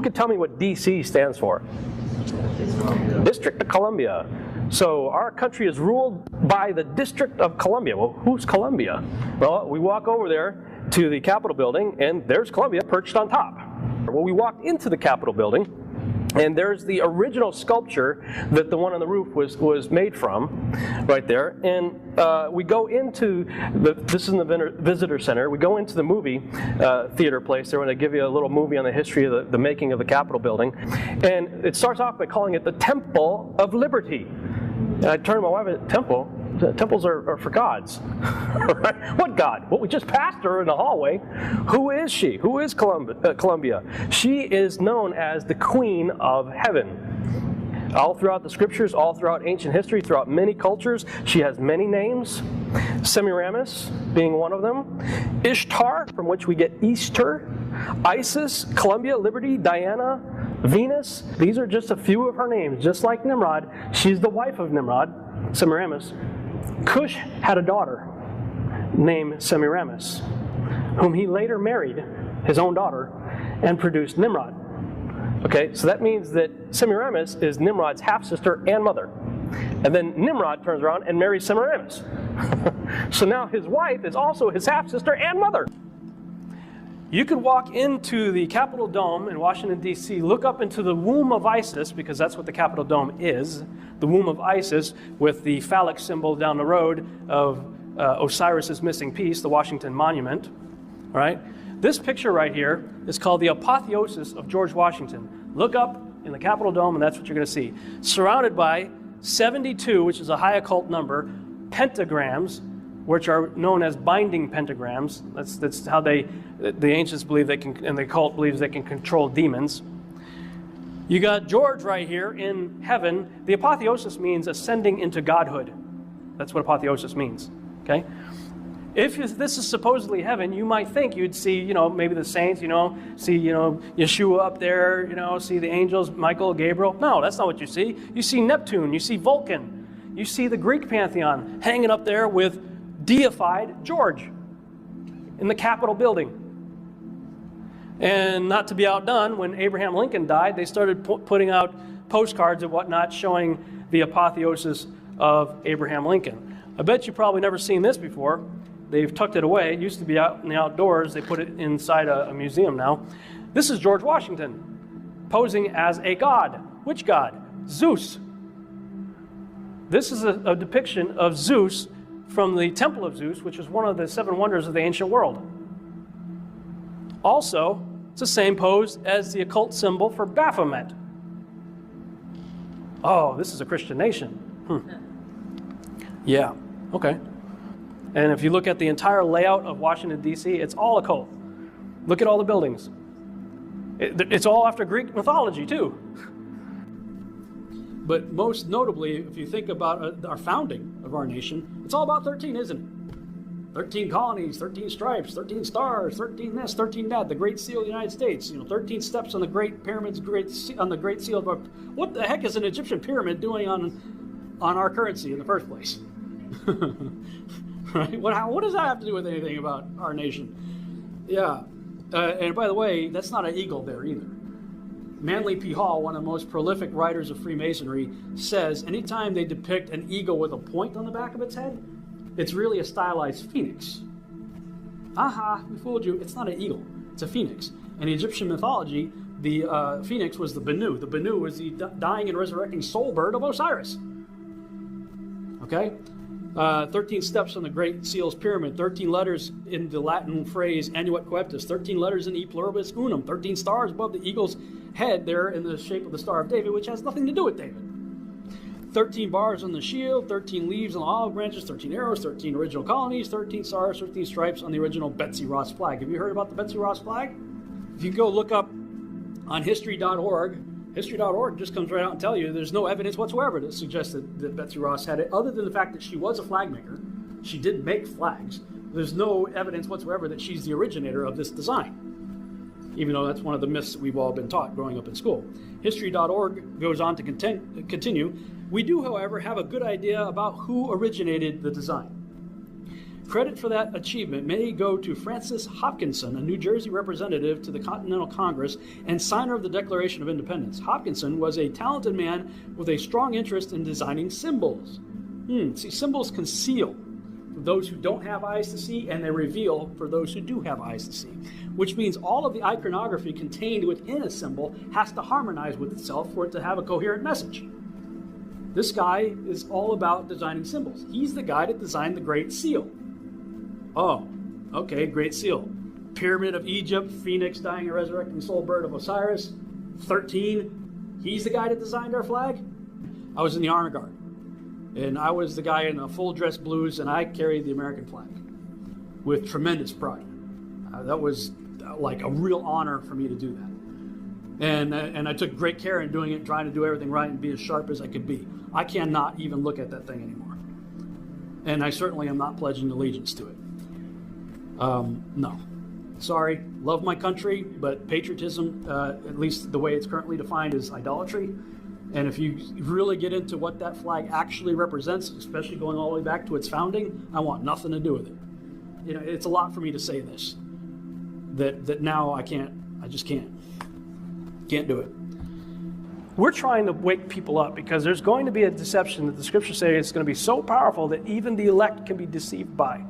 Who can tell me what DC stands for? District of Columbia. So our country is ruled by the District of Columbia. Well, who's Columbia? Well, we walk over there to the Capitol building, and there's Columbia perched on top. Well, we walked into the Capitol building, and there's the original sculpture that the one on the roof was made from, right there. And we go into this is in the visitor center. We go into the movie theater place there when they give you a little movie on the history of the making of the Capitol building. And it starts off by calling it the Temple of Liberty. And I turned to my wife, temple? Temples are for gods. Right? What God? Well, we just passed her in the hallway. Who is she? Who is Columbia? She is known as the Queen of Heaven. All throughout the scriptures, all throughout ancient history, throughout many cultures, she has many names. Semiramis being one of them. Ishtar, from which we get Easter. Isis, Columbia, Liberty, Diana, Venus. These are just a few of her names. Just like Nimrod, she's the wife of Nimrod, Semiramis. Cush had a daughter named Semiramis, whom he later married, his own daughter, and produced Nimrod. Okay, so that means that Semiramis is Nimrod's half-sister and mother. And then Nimrod turns around and marries Semiramis. So now his wife is also his half-sister and mother. You could walk into the Capitol Dome in Washington, D.C., look up into the womb of Isis, because that's what the Capitol Dome is, the womb of Isis, with the phallic symbol down the road of Osiris's missing piece, the Washington Monument. All right? This picture right here is called the apotheosis of George Washington. Look up in the Capitol Dome, and that's what you're going to see. Surrounded by 72, which is a high occult number, pentagrams, which are known as binding pentagrams. That's how the ancients believe they can, and the occult believes they can control demons. You got George right here in heaven. The apotheosis means ascending into godhood. That's what apotheosis means. Okay? If this is supposedly heaven, you might think you'd see, maybe the saints, see, Yeshua up there, see the angels, Michael, Gabriel. No, that's not what you see. You see Neptune, you see Vulcan, you see the Greek pantheon hanging up there with deified George in the Capitol building. And not to be outdone, when Abraham Lincoln died, they started putting out postcards and whatnot showing the apotheosis of Abraham Lincoln. I bet you've probably never seen this before. They've tucked it away. It used to be out in the outdoors. They put it inside a museum now. This is George Washington posing as a god. Which god? Zeus. This is a depiction of Zeus from the Temple of Zeus, which is one of the 7 wonders of the ancient world. Also, it's the same pose as the occult symbol for Baphomet. Oh, this is a Christian nation. Yeah, okay. And if you look at the entire layout of Washington, D.C., it's all occult. Look at all the buildings. It's all after Greek mythology, too. But most notably, if you think about our founding of our nation, it's all about 13, isn't it? 13 colonies, 13 stripes, 13 stars, 13 this, 13 that, the Great Seal of the United States, 13 steps on the Great Pyramids, on the Great Seal of our... What the heck is an Egyptian pyramid doing on our currency in the first place? Right? What does that have to do with anything about our nation? Yeah. And by the way, that's not an eagle there either. Manly P. Hall, one of the most prolific writers of Freemasonry, says anytime they depict an eagle with a point on the back of its head, it's really a stylized phoenix. Aha, we fooled you. It's not an eagle. It's a phoenix. In Egyptian mythology, the phoenix was the Benu. The Benu was the dying and resurrecting soul bird of Osiris. Okay? 13 steps on the Great Seal's pyramid, 13 letters in the Latin phrase Annuit Coeptus, 13 letters in E Pluribus Unum, 13 stars above the eagle's head there in the shape of the Star of David, which has nothing to do with David. 13 bars on the shield, 13 leaves on the olive branches, 13 arrows, 13 original colonies, 13 stars, 13 stripes on the original Betsy Ross flag. Have you heard about the Betsy Ross flag? If you go look up on history.org, history.org just comes right out and tell you there's no evidence whatsoever that suggests that Betsy Ross had it, other than the fact that she was a flag maker. She did make flags. There's no evidence whatsoever that she's the originator of this design, even though that's one of the myths that we've all been taught growing up in school. History.org goes on to continue. We do, however, have a good idea about who originated the design. credit for that achievement may go to Francis Hopkinson, a New Jersey representative to the Continental Congress and signer of the Declaration of Independence. Hopkinson was a talented man with a strong interest in designing symbols. See, symbols conceal for those who don't have eyes to see, and they reveal for those who do have eyes to see, which means all of the iconography contained within a symbol has to harmonize with itself for it to have a coherent message. This guy is all about designing symbols. He's the guy that designed the Great Seal. Oh, okay, Great Seal. Pyramid of Egypt, Phoenix dying and resurrecting soul bird of Osiris, 13. He's the guy that designed our flag. I was in the Honor Guard, and I was the guy in a full dress blues, and I carried the American flag with tremendous pride. That was like a real honor for me to do that. And I took great care in doing it, trying to do everything right and be as sharp as I could be. I cannot even look at that thing anymore. And I certainly am not pledging allegiance to it. No. Sorry, love my country, but patriotism, at least the way it's currently defined, is idolatry. And if you really get into what that flag actually represents, especially going all the way back to its founding, I want nothing to do with it. You know, it's a lot for me to say this, that now I just can't do it. We're trying to wake people up because there's going to be a deception that the scriptures say it's going to be so powerful that even the elect can be deceived by.